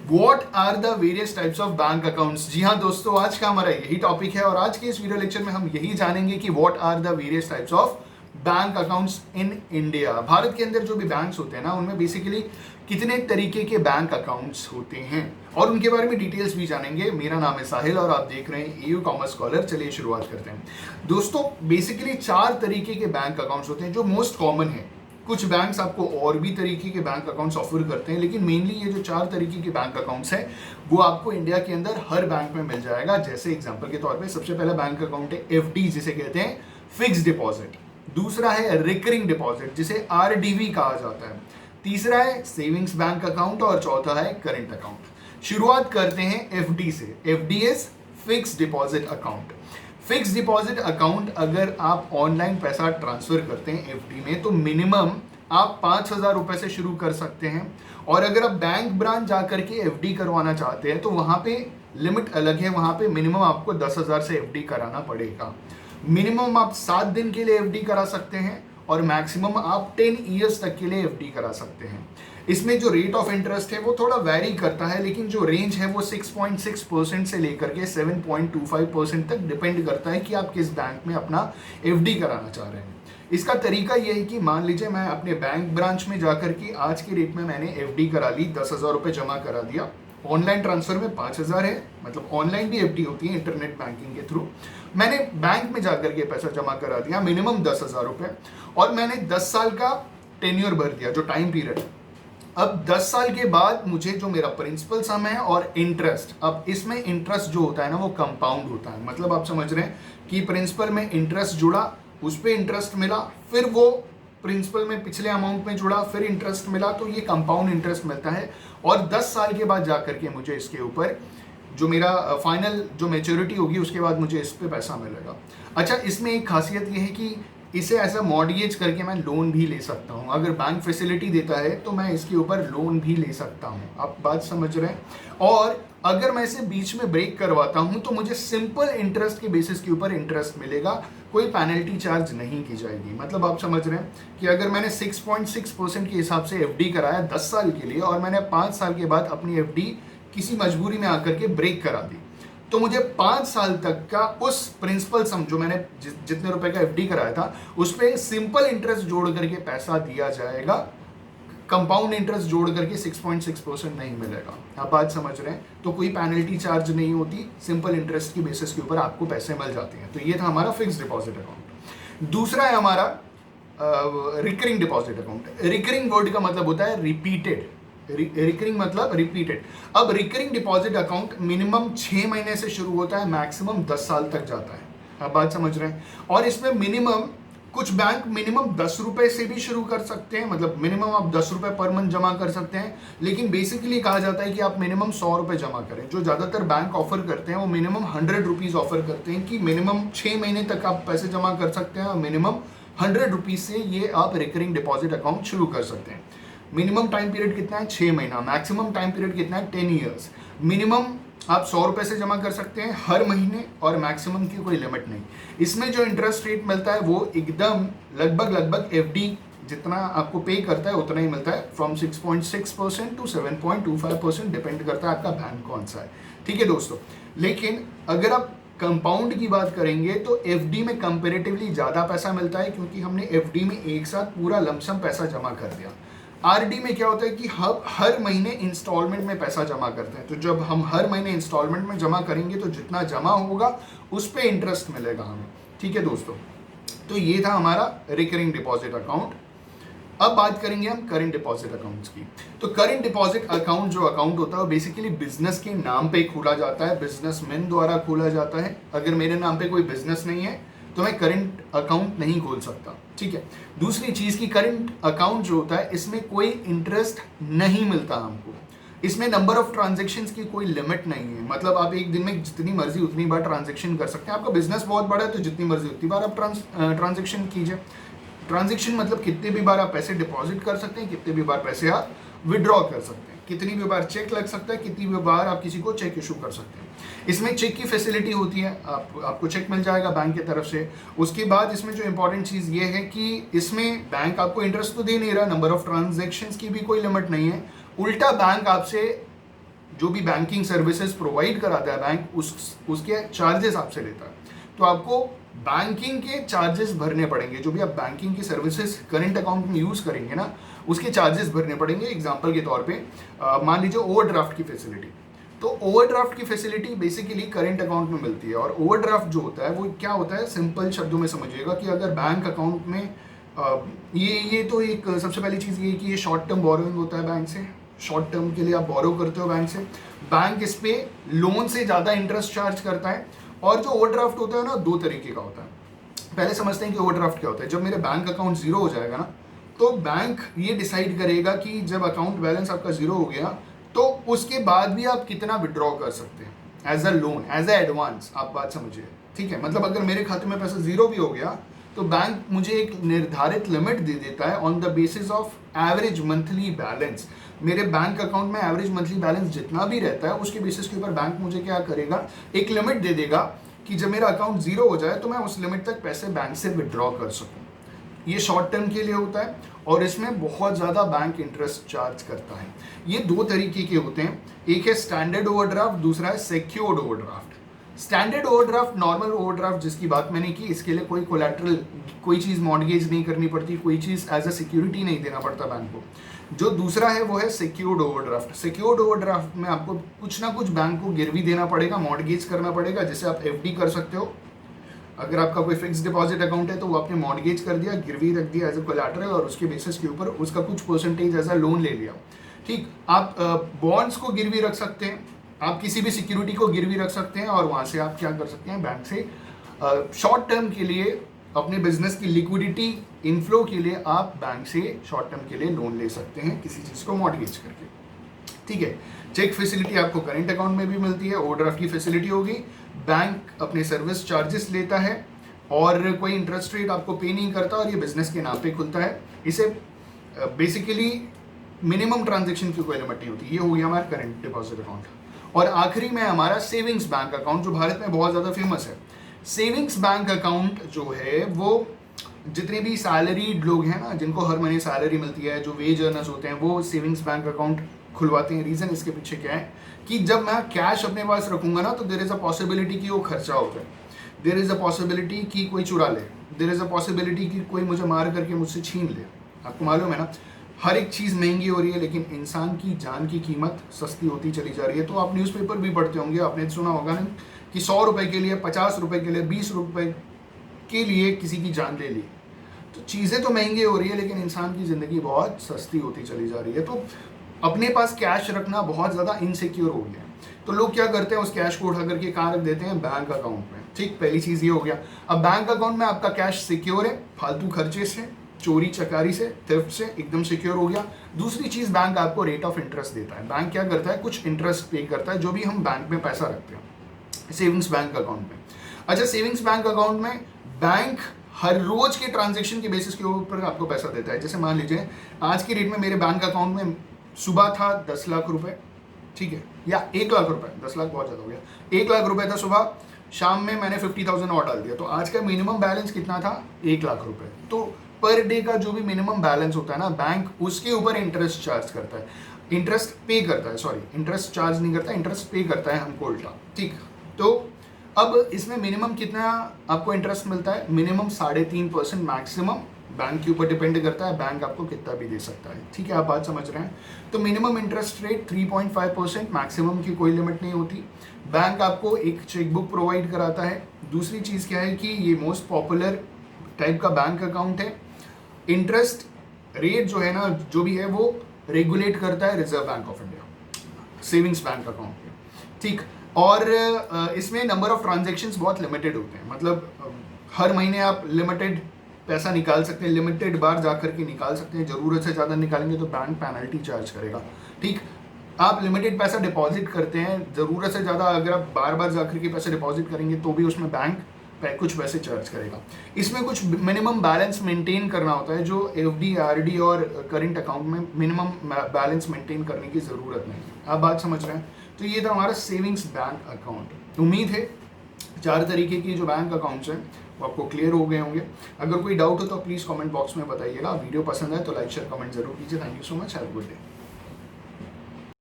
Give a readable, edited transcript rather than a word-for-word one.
What are the various types of bank accounts. जी हाँ दोस्तों, आज का हमारा यही टॉपिक है और आज के इस वीडियो लेक्चर में हम यही जानेंगे कि what are the various types of bank accounts in India. Bharat के अंदर जो भी बैंक्स होते हैं ना, उनमें बेसिकली कितने तरीके के बैंक अकाउंट्स होते हैं और उनके बारे में डिटेल्स भी जानेंगे। मेरा नाम है साहिल और आप देख रहे हैं एयू कॉमर्स स्कॉलर। चलिए शुरुआत करते हैं दोस्तों। बेसिकली 4 तरीके के बैंक अकाउंट्स होते हैं जो मोस्ट कॉमन है। कुछ बैंक्स आपको और भी तरीके के बैंक अकाउंट्स ऑफर करते हैं, लेकिन मेनली ये जो 4 तरीके के बैंक अकाउंट्स हैं वो आपको इंडिया के अंदर हर बैंक में मिल जाएगा। जैसे एग्जांपल के तौर पे सबसे पहला बैंक अकाउंट है एफडी, जिसे कहते हैं फिक्स डिपॉजिट। दूसरा है रिकरिंग डिपॉजिट, जिसे आरडीवी कहा जाता है। तीसरा है सेविंग्स बैंक अकाउंट और चौथा है करंट अकाउंट। शुरुआत करते हैं एफडी से। FD is fix deposit account. Fix deposit account अगर आप ऑनलाइन पैसा ट्रांसफर करते हैं एफडी में, तो मिनिमम आप 5,000 रुपए से शुरू कर सकते हैं। और अगर आप बैंक ब्रांच जाकर के एफडी करवाना चाहते हैं तो वहां पे लिमिट अलग है। वहां पे मिनिमम आपको 10,000 से एफडी कराना पड़ेगा। मिनिमम आप 7 दिन के लिए एफडी करा सकते हैं और मैक्सिमम आप 10 ईयर्स तक के लिए एफडी करा सकते हैं। इसमें जो रेट ऑफ इंटरेस्ट है वो थोड़ा वैरी करता है, लेकिन जो रेंज है वो 6.6% से लेकर के 7.25% तक डिपेंड करता है कि आप किस बैंक में अपना एफडी कराना चाह रहे हैं। इसका तरीका ये है कि मान लीजिए मैं अपने बैंक ब्रांच में जाकर के आज की रेट में मैंने एफडी करा ली, 10,000 रुपये जमा करा दिया। ऑनलाइन ट्रांसफर में 5,000 है, मतलब ऑनलाइन भी एफडी होती है इंटरनेट बैंकिंग के थ्रू। मैंने बैंक में जाकर के पैसा जमा करा दिया, मिनिमम 10,000 रुपये, और मैंने 10 साल का टेन्योर भर दिया, जो टाइम पीरियड है। अब 10 साल के बाद मुझे जो मेरा प्रिंसिपल सम है और इंटरेस्ट, अब इसमें इंटरेस्ट जो होता है ना वो कंपाउंड होता है। मतलब आप समझ रहे हैं कि प्रिंसिपल में इंटरेस्ट जुड़ा, उस पर इंटरेस्ट मिला, फिर वो प्रिंसिपल में पिछले अमाउंट में जुड़ा, फिर इंटरेस्ट मिला, तो ये कंपाउंड इंटरेस्ट मिलता है। और 10 साल के बाद जाकर के मुझे इसके ऊपर जो मेरा फाइनल जो मैच्योरिटी होगी उसके बाद मुझे इस पे पैसा मिलेगा। अच्छा, इसमें एक खासियत ये है कि इसे ऐसा मॉडगेज करके मैं लोन भी ले सकता हूँ। अगर बैंक फैसिलिटी देता है तो मैं इसके ऊपर लोन भी ले सकता हूँ। आप बात समझ रहे हैं। और अगर मैं इसे बीच में ब्रेक करवाता हूँ तो मुझे सिंपल इंटरेस्ट के बेसिस के ऊपर इंटरेस्ट मिलेगा, कोई पेनल्टी चार्ज नहीं की जाएगी। मतलब आप समझ रहे हैं कि अगर मैंने 6.6% के हिसाब से एफडी कराया 10 साल के लिए और मैंने 5 साल के बाद अपनी एफडी किसी मजबूरी में आकर के ब्रेक करा दी, तो मुझे 5 साल तक का उस प्रिंसिपल सम जो मैंने जितने रुपए का एफडी कराया था उस पर सिंपल इंटरेस्ट जोड़ करके पैसा दिया जाएगा। कंपाउंड इंटरेस्ट जोड़ करके 6.6% नहीं मिलेगा। आप बात समझ रहे हैं। तो कोई पेनल्टी चार्ज नहीं होती, सिंपल इंटरेस्ट की बेसिस के ऊपर आपको पैसे मिल जाते हैं। तो ये था हमारा फिक्स डिपॉजिट अकाउंट। दूसरा है हमारा recurring deposit account. Recurring word का मतलब होता है रिपीटेड। रिकरिंग मतलब रिपीटेड। अब रिकरिंग डिपॉजिट अकाउंट मिनिमम 6 महीने से शुरू होता है, मैक्सिमम 10 साल तक जाता है। आप बात समझ रहे हैं। और इसमें मिनिमम कुछ बैंक मिनिमम 10 रुपए से भी शुरू कर सकते हैं, मतलब मिनिमम आप 10 रुपए पर मंथ जमा कर सकते हैं। लेकिन बेसिकली कहा जाता है कि आप मिनिमम 100 रुपए जमा करें। जो ज़्यादातर बैंक ऑफर करते हैं वो मिनिमम 100 रुपीज़ ऑफर करते हैं कि मिनिमम 6 महीने तक आप पैसे जमा कर सकते हैं और मिनिमम 100 रुपीज़ से ये आप रिकरिंग डिपॉजिट अकाउंट शुरू कर सकते हैं। मिनिमम टाइम पीरियड कितना है? 6 महीना। मैक्सिमम टाइम पीरियड कितना है? 10 ईयर्स। मिनिमम आप 100 रुपए से जमा कर सकते हैं हर महीने और मैक्सिमम की कोई लिमिट नहीं। इसमें जो इंटरेस्ट रेट मिलता है वो एकदम लगभग एफडी जितना आपको पे करता है उतना ही मिलता है, फ्रॉम 6.6% टू 7.25%, डिपेंड करता है आपका बैंक कौन सा है। ठीक है दोस्तों। लेकिन अगर आप कंपाउंड की बात करेंगे तो एफडी में कंपेरेटिवली ज़्यादा पैसा मिलता है, क्योंकि हमने एफडी में एक साथ पूरा लमसम पैसा जमा कर दिया। आरडी में क्या होता है कि हम हर महीने इंस्टॉलमेंट में पैसा जमा करते हैं। तो जब हम हर महीने इंस्टॉलमेंट में जमा करेंगे तो जितना जमा होगा उस पर इंटरेस्ट मिलेगा हमें। ठीक है दोस्तों। तो ये था हमारा रिकरिंग डिपॉजिट अकाउंट। अब बात करेंगे हम करंट डिपॉजिट अकाउंट्स की। तो करंट डिपॉजिट अकाउंट जो अकाउंट होता है वो बेसिकली बिजनेस के नाम पे खोला जाता है, बिजनेसमैन द्वारा खोला जाता है। अगर मेरे नाम पे कोई बिजनेस नहीं है तो मैं करंट अकाउंट नहीं खोल सकता। ठीक है। दूसरी चीज की करंट अकाउंट जो होता है इसमें कोई इंटरेस्ट नहीं मिलता हमको। इसमें नंबर ऑफ ट्रांजैक्शंस की कोई लिमिट नहीं है। मतलब आप एक दिन में जितनी मर्जी उतनी बार ट्रांजैक्शन कर सकते हैं। आपका बिजनेस बहुत बड़ा है तो जितनी मर्जी उतनी बार आप ट्रांजैक्शन कीजिए। ट्रांजैक्शन मतलब कितने भी बार आप पैसे डिपॉजिट कर सकते हैं, कितने भी बार पैसे आप विड्रॉ कर सकते हैं, कितनी भी बार चेक लग सकता है, कितनी भी बार आप किसी को चेक इशू कर सकते हैं। इसमें चेक की फैसिलिटी होती है, आपको चेक मिल जाएगा बैंक की तरफ से। उसके बाद इसमें जो इंपॉर्टेंट चीज़ ये है कि इसमें बैंक आपको इंटरेस्ट तो दे नहीं रहा, नंबर ऑफ ट्रांजैक्शंस की भी कोई लिमिट नहीं है। उल्टा बैंक आपसे जो भी बैंकिंग सर्विसेज प्रोवाइड कराता है बैंक, उसके चार्जेस आपसे लेता है। तो आपको बैंकिंग के चार्जेस भरने पड़ेंगे, जो भी आप बैंकिंग की सर्विसेज करंट अकाउंट में यूज़ करेंगे ना, उसके चार्जेस भरने पड़ेंगे। एग्जांपल के तौर पे मान लीजिए ओवरड्राफ्ट की फैसिलिटी, तो ओवरड्राफ्ट की फैसिलिटी बेसिकली करंट अकाउंट में मिलती है। और ओवरड्राफ्ट जो होता है वो क्या होता है, सिंपल शब्दों में समझिएगा कि अगर बैंक अकाउंट में ये तो एक सबसे पहली चीज़ ये कि ये शॉर्ट टर्म बोरोइंग होता है बैंक से, शॉर्ट टर्म के लिए आप बोरो करते हो बैंक से, बैंक इस पे लोन से ज़्यादा इंटरेस्ट चार्ज करता है। और जो ओवरड्राफ्ट होता है ना, दो तरीके का होता है। पहले समझते हैं कि ओवरड्राफ्ट क्या होता है। जब मेरे बैंक अकाउंट जीरो हो जाएगा ना, तो बैंक ये डिसाइड करेगा कि जब अकाउंट बैलेंस आपका जीरो हो गया तो उसके बाद भी आप कितना विड्रॉ कर सकते हैं as a loan, as a advance. आप बात समझिए, ठीक है। मतलब अगर मेरे खाते में पैसा जीरो भी हो गया तो बैंक मुझे एक निर्धारित लिमिट दे देता है on the basis of average monthly balance. मेरे बैंक अकाउंट में एवरेज मंथली बैलेंस जितना भी रहता है उसके बेसिस के ऊपर बैंक मुझे क्या करेगा, एक लिमिट दे देगा कि जब मेरा अकाउंट जीरो हो जाए तो मैं उस लिमिट तक पैसे बैंक से विड्रॉ कर सकूं। ये शॉर्ट टर्म के लिए होता है और इसमें बहुत ज़्यादा बैंक इंटरेस्ट चार्ज करता है। ये दो तरीके के होते हैं, एक है स्टैंडर्ड ओवरड्राफ्ट, दूसरा है secured overdraft. Standard overdraft, normal overdraft जिसकी बात मैंने की, इसके लिए कोई कोलैटरल, कोई चीज़ मॉर्गेज नहीं करनी पड़ती, कोई चीज़ एज अ सिक्योरिटी नहीं देना पड़ता बैंक को। जो दूसरा है वो है सिक्योर्ड ओवरड्राफ्ट। सिक्योर्ड ओवरड्राफ्ट में आपको कुछ ना कुछ बैंक को गिरवी देना पड़ेगा, मॉर्गेज करना पड़ेगा, जिससे आप एफडी कर सकते हो। अगर आपका कोई फिक्स डिपॉजिट अकाउंट है तो वो आपने मॉर्गेज कर दिया, गिरवी रख दिया एज अ कोलैटरल, और उसके बेसिस के ऊपर उसका कुछ परसेंटेज एज अ लोन ले लिया। ठीक, आप बॉन्ड्स को गिरवी रख सकते हैं, आप किसी भी सिक्योरिटी को गिरवी रख सकते हैं, और वहाँ से आप क्या कर सकते हैं, बैंक से शॉर्ट टर्म के लिए अपने बिजनेस की लिक्विडिटी इनफ्लो के लिए आप बैंक से शॉर्ट टर्म के लिए लोन ले सकते हैं किसी चीज़ को मॉर्गेज करके। ठीक है, चेक फैसिलिटी आपको करंट अकाउंट में भी मिलती है। ओवरड्राफ्ट की फैसिलिटी होगी, बैंक अपने सर्विस चार्जेस लेता है और कोई इंटरेस्ट रेट आपको पे नहीं करता, और ये बिजनेस के नाम पे खुलता है। इसे बेसिकली मिनिमम ट्रांजेक्शन की कोई लिमिट नहीं होती। ये हो गया हमारा करंट डिपॉजिट अकाउंट। और आखिरी में हमारा सेविंग्स बैंक अकाउंट, जो भारत में बहुत ज़्यादा फेमस है। सेविंग्स बैंक अकाउंट जो है वो जितने भी सैलरीड लोग हैं ना, जिनको हर महीने सैलरी मिलती है, जो वेज अर्नर्स होते हैं, वो सेविंग्स बैंक अकाउंट खुलवाते हैं। रीज़न इसके पीछे क्या है कि जब मैं कैश अपने पास रखूंगा ना, तो देयर इज़ अ पॉसिबिलिटी कि वो खर्चा हो जाए, देयर इज़ अ पॉसिबिलिटी कि कोई चुरा ले, देयर इज़ अ पॉसिबिलिटी कि कोई मुझे मार करके मुझसे छीन ले। आपको मालूम है ना, हर एक चीज़ महंगी हो रही है, लेकिन इंसान की जान की कीमत सस्ती होती चली जा रही है। तो आप न्यूज़पेपर भी पढ़ते होंगे, आपने सुना होगा ना कि 100 रुपये के लिए, 50 रुपये के लिए, 20 रुपये के लिए किसी की जान ले ली। तो चीज़ें तो महंगी हो रही है, लेकिन इंसान की ज़िंदगी बहुत सस्ती होती चली जा रही है। तो अपने पास कैश रखना बहुत ज़्यादा इनसिक्योर हो गया है। तो लोग क्या करते हैं, उस कैश को उठा करके कहाँ रख देते हैं, बैंक अकाउंट में। ठीक, पहली चीज़ ये हो गया। अब बैंक अकाउंट में आपका कैश सिक्योर है, फालतू खर्चे से, चोरी चकारी से, थेफ्ट से एकदम सिक्योर हो गया। दूसरी चीज़, बैंक आपको रेट ऑफ इंटरेस्ट देता है। बैंक क्या करता है, कुछ इंटरेस्ट पे करता है जो भी हम बैंक में पैसा रखते हैं सेविंग्स बैंक अकाउंट में। अच्छा, सेविंग्स बैंक अकाउंट में बैंक हर रोज के ट्रांजेक्शन के बेसिस के ऊपर आपको पैसा देता है। जैसे मान लीजिए आज की डेट में मेरे बैंक अकाउंट में सुबह था 10 लाख रुपए, ठीक है, या 1 लाख रुपए, 10 लाख बहुत ज़्यादा हो गया, 1 लाख रुपए था सुबह, शाम में मैंने 50,000 और डाल दिया, तो आज का मिनिमम बैलेंस कितना था, 1 लाख रुपए। तो पर डे का जो भी मिनिमम बैलेंस होता है ना, बैंक उसके ऊपर इंटरेस्ट चार्ज करता है, इंटरेस्ट पे करता है, सॉरी इंटरेस्ट चार्ज नहीं करता, इंटरेस्ट पे करता है हमको उल्टा। ठीक, तो अब इसमें मिनिमम कितना आपको इंटरेस्ट मिलता है, मिनिमम 3.5%, मैक्सिमम बैंक के ऊपर डिपेंड करता है, बैंक आपको कितना भी दे सकता है। ठीक है, आप बात समझ रहे हैं। तो मिनिमम इंटरेस्ट रेट 3.5%, मैक्सिमम की कोई लिमिट नहीं होती। बैंक आपको एक चेकबुक प्रोवाइड कराता है। दूसरी चीज़ क्या है कि ये मोस्ट पॉपुलर टाइप का बैंक अकाउंट है। इंटरेस्ट रेट जो है ना, जो भी है वो रेगुलेट करता है reserve bank of India, savings bank account में। ठीक, और इसमें नंबर ऑफ ट्रांजैक्शंस बहुत लिमिटेड होते हैं। मतलब हर महीने आप लिमिटेड पैसा निकाल सकते हैं, लिमिटेड बार जा करके निकाल सकते हैं। ज़रूरत से ज़्यादा निकालेंगे तो बैंक पेनल्टी चार्ज करेगा। ठीक, आप लिमिटेड पैसा डिपॉजिट करते हैं, ज़रूरत से ज़्यादा अगर आप बार बार जा करके पैसे डिपॉजिट करेंगे तो भी उसमें बैंक कुछ पैसे चार्ज करेगा। इसमें कुछ मिनिमम बैलेंस मेंटेन करना होता है, जो एफडी, आरडी और करंट अकाउंट में मिनिमम बैलेंस मेंटेन करने की ज़रूरत नहीं है। आप बात समझ रहे हैं। तो ये था हमारा सेविंग्स बैंक अकाउंट। उम्मीद है 4 तरीके की जो बैंक अकाउंट्स हैं वो आपको क्लियर हो गए होंगे। अगर कोई डाउट हो तो प्लीज़ कमेंट बॉक्स में बताइएगा। वीडियो पसंद है तो लाइक शेयर कमेंट जरूर कीजिए। Thank you so much, have a good day.